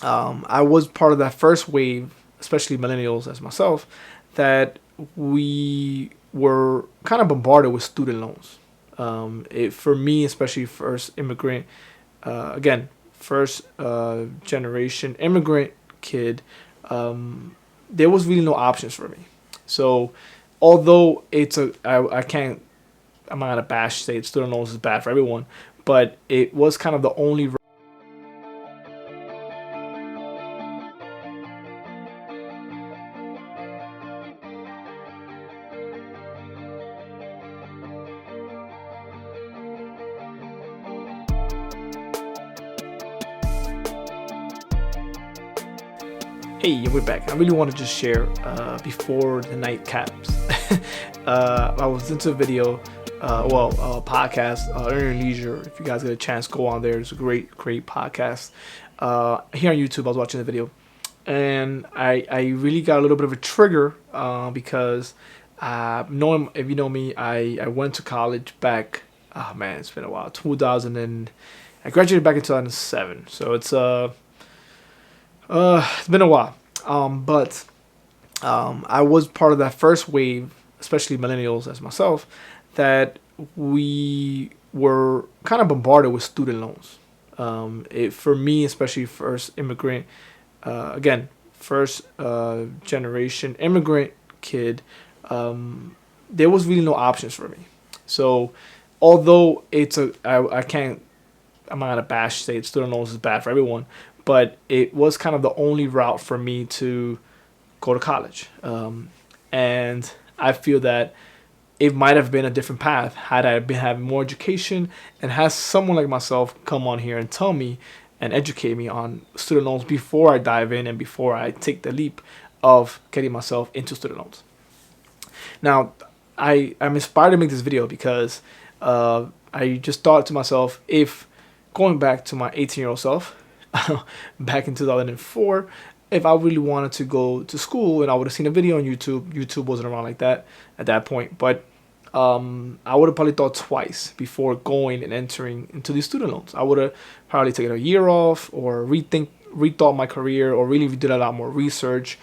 I was part of that first wave, especially millennials as myself, that we were kind of bombarded with student loans. For me, especially first immigrant, again, first generation immigrant kid, there was really no options for me. So, although I can't, I'm not gonna bash say student loans is bad for everyone, but it was kind of the only. Hey, we're back. I really want to just share before the night caps. I was into a video, podcast, Earn Your Leisure. If you guys get a chance, go on there. It's a great podcast. Here on YouTube, I was watching the video, and I really got a little bit of a trigger because knowing, if you know me, I went to college back. Oh man, it's been a while. 2000 and I graduated back in 2007. So it's been a while. But I was part of that first wave, especially millennials as myself, that we were kind of bombarded with student loans. For me, especially first immigrant, again, first generation immigrant kid, there was really no options for me. So, although I can't, I'm not gonna bash say student loans is bad for everyone, but it was kind of the only route for me to go to college. And I feel that it might have been a different path had I been having more education and had someone like myself come on here and tell me and educate me on student loans before I dive in and before I take the leap of getting myself into student loans. Now, I'm inspired to make this video because I just thought to myself, if going back to my 18-year-old self, back in 2004, if I really wanted to go to school and I would have seen a video on YouTube. YouTube wasn't around like that at that point, but I would have probably thought twice before going and entering into these student loans. I would have probably taken a year off or rethought my career, or really did a lot more research.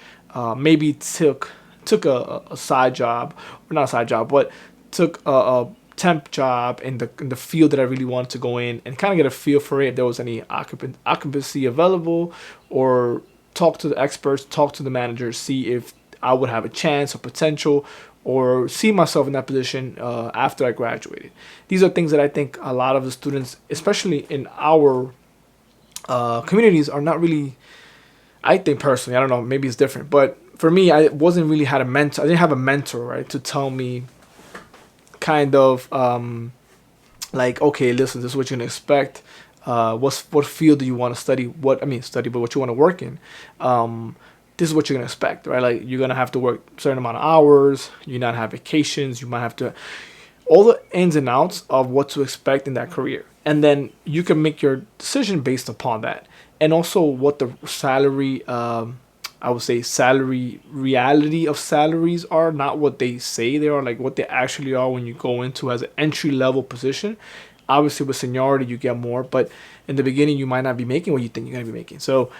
Maybe took a side job, or not a side job, but took a temp job in the field that I really wanted to go in, and kind of get a feel for it, if there was any occupancy available, or talk to the experts, talk to the managers, see if I would have a chance or potential, or see myself in that position after I graduated. These are things that I think a lot of the students, especially in our communities, are not really. I think personally, I don't know, maybe it's different, but for me, I wasn't really had a mentor. I didn't have a mentor, right, to tell me kind of like, okay, listen, this is what you're gonna expect. What field do you want to study? But what you want to work in. This is what you're gonna expect, right? Like, you're gonna have to work a certain amount of hours. You not have vacations. You might have to, all the ins and outs of what to expect in that career, and then you can make your decision based upon that, and also what the salary. I would say salary reality of salaries are, not what they say they are, like what they actually are when you go into as an entry level position. Obviously, with seniority, you get more, but in the beginning, you might not be making what you think you're gonna be making. So,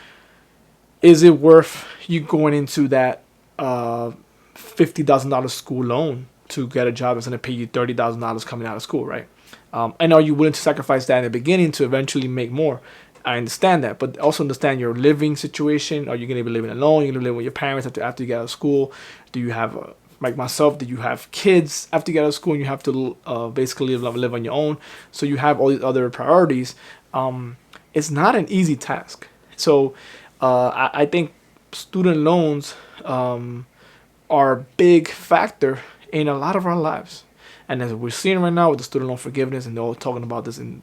is it worth you going into that $50,000 school loan to get a job that's gonna pay you $30,000 coming out of school, right? And are you willing to sacrifice that in the beginning to eventually make more? I understand that, but also understand your living situation. Are you going to be living alone? You're going to live with your parents after you get out of school? Do you have, like myself, do you have kids after you get out of school and you have to basically live on your own? So you have all these other priorities. It's not an easy task. So I think student loans are a big factor in a lot of our lives. And as we're seeing right now with the student loan forgiveness, and they're all talking about this in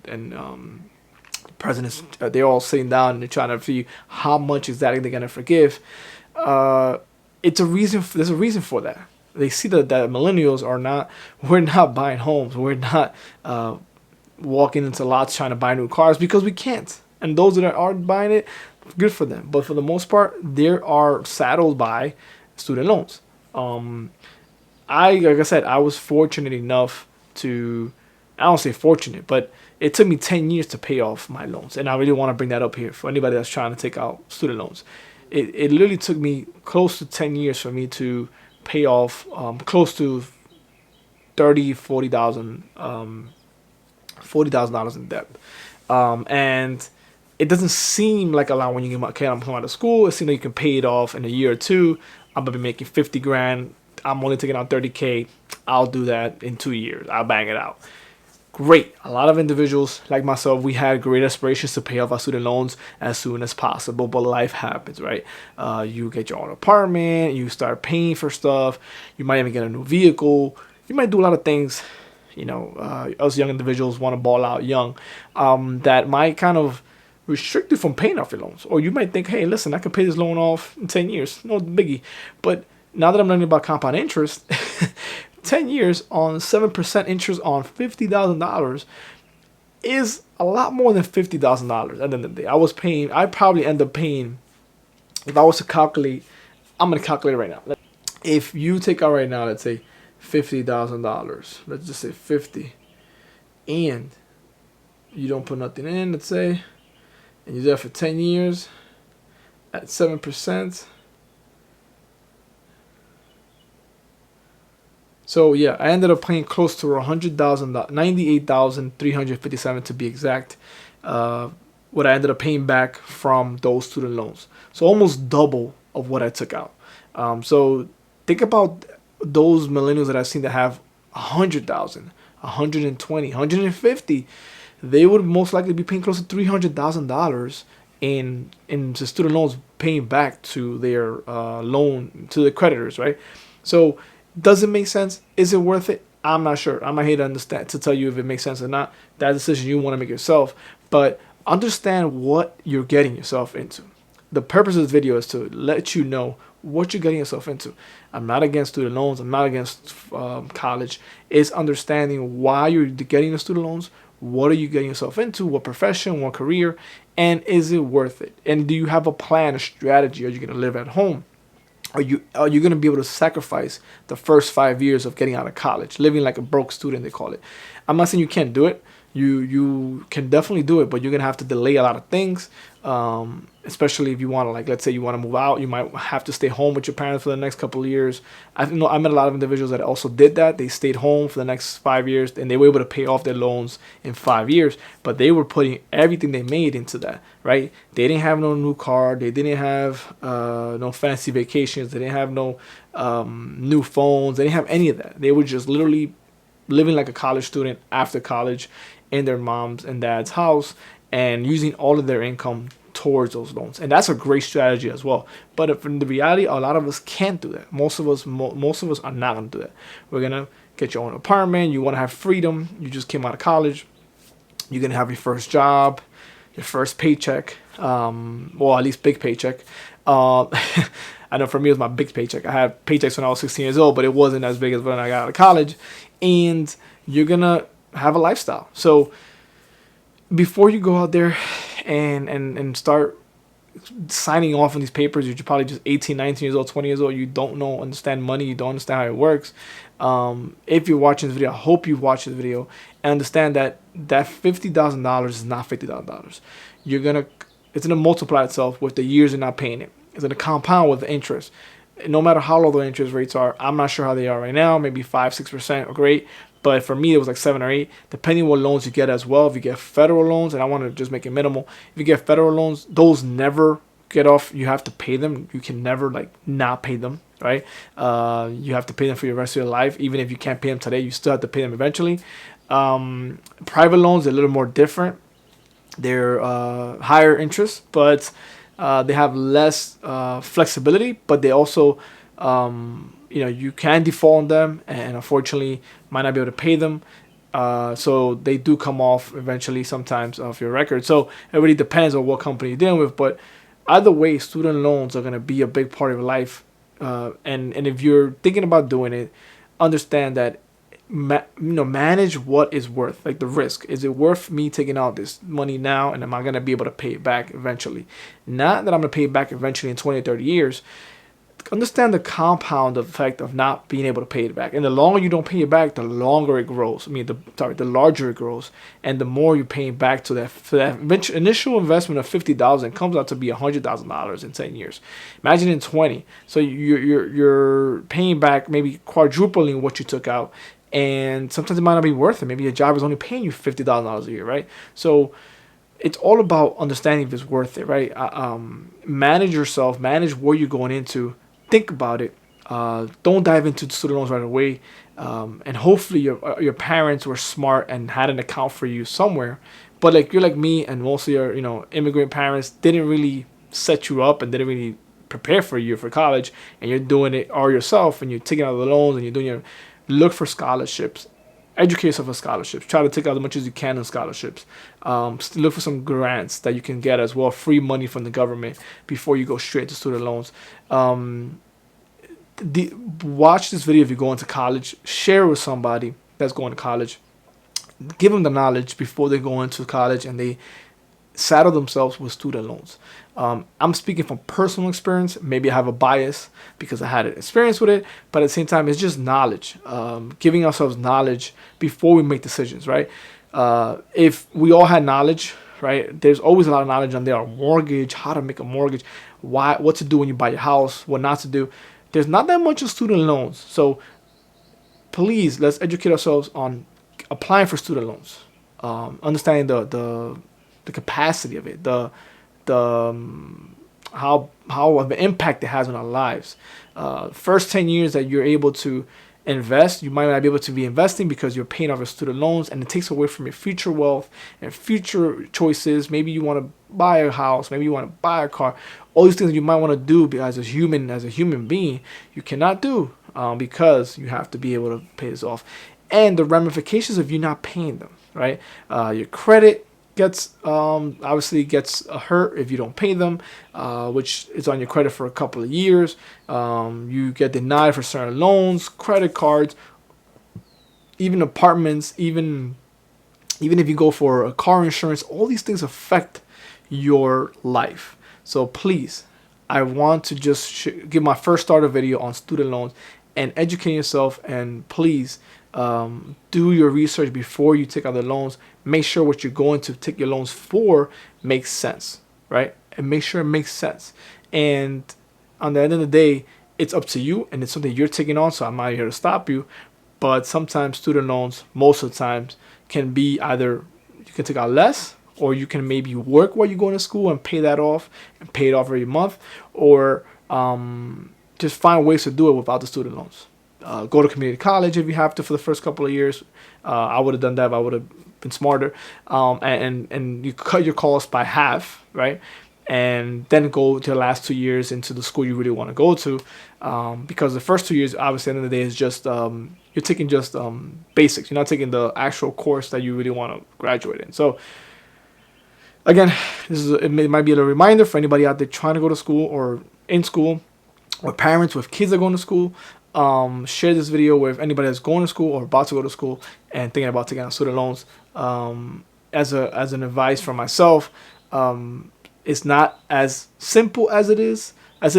presidents, they're all sitting down and they're trying to see how much exactly they're gonna forgive. It's a reason. There's a reason for that. They see that millennials we're not buying homes. We're not walking into lots trying to buy new cars because we can't. And those that are buying it, good for them. But for the most part, they are saddled by student loans. Like I said, I was fortunate enough to. I don't say fortunate, but It took me 10 years to pay off my loans. And I really want to bring that up here for anybody that's trying to take out student loans. It literally took me close to 10 years for me to pay off close to 30, 40,000, $40,000 in debt. And it doesn't seem like a lot when you come out of school. It seems like you can pay it off in a year or two. I'm gonna be making 50 grand. I'm only taking out 30K. I'll do that in 2 years. I'll bang it out. Great. A lot of individuals like myself, we had great aspirations to pay off our student loans as soon as possible, but life happens, right? You get your own apartment, you start paying for stuff, you might even get a new vehicle, you might do a lot of things, us young individuals want to ball out young, that might kind of restrict you from paying off your loans. Or you might think, hey, listen, I can pay this loan off in 10 years, no biggie. But now that I'm learning about compound interest, 10 years on 7% interest on $50,000 is a lot more than $50,000 at the end of the day. I probably end up paying, if I was to calculate, I'm going to calculate it right now. If you take out right now, let's say $50,000, let's just say 50, and you don't put nothing in, let's say, and you're there for 10 years at 7%. So yeah, I ended up paying close to $100,000, $98,357 to be exact. What I ended up paying back from those student loans. So almost double of what I took out. So think about those millennials that I've seen that have 100,000, 120, 150. They would most likely be paying close to $300,000 in the student loans, paying back to their loan to the creditors, right? So does it make sense? Is it worth it? I'm not sure. I'm not here to tell you if it makes sense or not. That decision you want to make yourself. But understand what you're getting yourself into. The purpose of this video is to let you know what you're getting yourself into. I'm not against student loans. I'm not against college. It's understanding why you're getting the student loans. What are you getting yourself into? What profession? What career? And is it worth it? And do you have a plan, a strategy? Are you going to live at home? Are you going to be able to sacrifice the first 5 years of getting out of college, living like a broke student, they call it? I'm not saying you can't do it. You can definitely do it, but you're going to have to delay a lot of things, especially if you want to, like, let's say you want to move out. You might have to stay home with your parents for the next couple of years. I met a lot of individuals that also did that. They stayed home for the next 5 years, and they were able to pay off their loans in 5 years, but they were putting everything they made into that, right? They didn't have no new car. They didn't have no fancy vacations. They didn't have no new phones. They didn't have any of that. They were just literally living like a college student after college in their mom's and dad's house and using all of their income towards those loans. And that's a great strategy as well. But if in the reality, a lot of us can't do that. Most of us are not going to do that. We're going to get your own apartment. You want to have freedom. You just came out of college. You're going to have your first job, your first paycheck. Well, at least big paycheck. I know for me, it was my big paycheck. I had paychecks when I was 16 years old, but it wasn't as big as when I got out of college. And you're going to have a lifestyle. So before you go out there and start signing off on these papers, you're probably just 18, 19 years old, 20 years old. You don't understand money. You don't understand how it works. If you're watching this video, I hope you watch this video and understand that $50,000 is not $50,000. It's going to multiply itself with the years you're not paying it. It's going to compound with the interest. No matter how low the interest rates are, I'm not sure how they are right now, maybe 5-6% or great. But for me, it was like 7 or 8, depending on what loans you get as well. If you get federal loans, and I want to just make it minimal, if you get federal loans, those never get off. You have to pay them. You can never not pay them, right? You have to pay them for the rest of your life. Even if you can't pay them today, you still have to pay them eventually. Private loans are a little more different. They're higher interest, but they have less flexibility. But they also, you can default on them, and unfortunately might not be able to pay them. So they do come off eventually sometimes off your record. So it really depends on what company you're dealing with. But either way, student loans are going to be a big part of your life. And if you're thinking about doing it, understand that manage what is worth, like the risk. Is it worth me taking out this money now, and am I going to be able to pay it back eventually? Not that I'm going to pay it back eventually in 20 or 30 years. understand the compound effect of not being able to pay it back. And the longer you don't pay it back, the longer it grows. I mean, the larger it grows, and the more you're paying back to that. For that initial investment of $50,000 comes out to be $100,000 in 10 years. Imagine in 20. So you're paying back maybe quadrupling what you took out, and sometimes it might not be worth it. Maybe your job is only paying you $50,000 a year, right? So it's all about understanding if it's worth it, right? Manage yourself, manage where you're going into. Think about it. Don't dive into student loans right away. And hopefully your parents were smart and had an account for you somewhere. But like you're like me, and most of your immigrant parents didn't really set you up and didn't really prepare for you for college, and you're doing it all yourself, and you're taking out the loans, and you're doing your look for scholarships. Educate yourself on scholarships. Try to take out as much as you can on scholarships. Look for some grants that you can get as well, free money from the government before you go straight to student loans. Watch this video if you go into college. Share with somebody that's going to college. Give them the knowledge before they go into college and they saddle themselves with student loans. I'm speaking from personal experience. Maybe I have a bias because I had an experience with it, but at the same time, it's just knowledge. Giving ourselves knowledge before we make decisions, right? If we all had knowledge, right? There's always a lot of knowledge on there on mortgage, how to make a mortgage, what to do when you buy your house, what not to do. There's not that much of student loans. So please, let's educate ourselves on applying for student loans, understanding the capacity of it, how of an impact it has on our lives. First 10 years that you're able to invest, you might not be able to be investing because you're paying off your student loans, and it takes away from your future wealth and future choices. Maybe you want to buy a house, maybe you want to buy a car. All these things that you might want to do as a human being, you cannot do because you have to be able to pay this off, and the ramifications of you not paying them. Right, your credit gets hurt if you don't pay them, which is on your credit for a couple of years. You get denied for certain loans, credit cards, even apartments, even if you go for a car insurance. All these things affect your life. So please, I want to just give my first starter video on student loans and educate yourself, and please do your research before you take out the loans. Make sure what you're going to take your loans for makes sense, right? And make sure it makes sense. And on the end of the day, it's up to you, and it's something you're taking on, so I'm not here to stop you. But sometimes student loans, most of the times, can be either you can take out less, or you can maybe work while you're going to school and pay that off and pay it off every month, or just find ways to do it without the student loans. Go to community college if you have to for the first couple of years. I would have done that if I would have been smarter. And you cut your costs by half, right? And then go to the last 2 years into the school you really want to go to, because the first 2 years, obviously, at the end of the day, is just you're taking just basics. You're not taking the actual course that you really want to graduate in. So again, it might be a little reminder for anybody out there trying to go to school or in school, or parents with kids that are going to school. Share this video with anybody that's going to school or about to go to school and thinking about taking out student loans. As an advice from myself, it's not as simple as it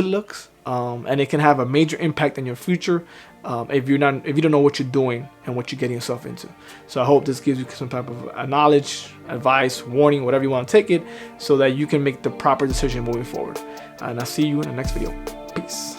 looks, and it can have a major impact on your future if you don't know what you're doing and what you're getting yourself into. So I hope this gives you some type of knowledge, advice, warning, whatever you want to take it, so that you can make the proper decision moving forward. And I'll see you in the next video. Peace.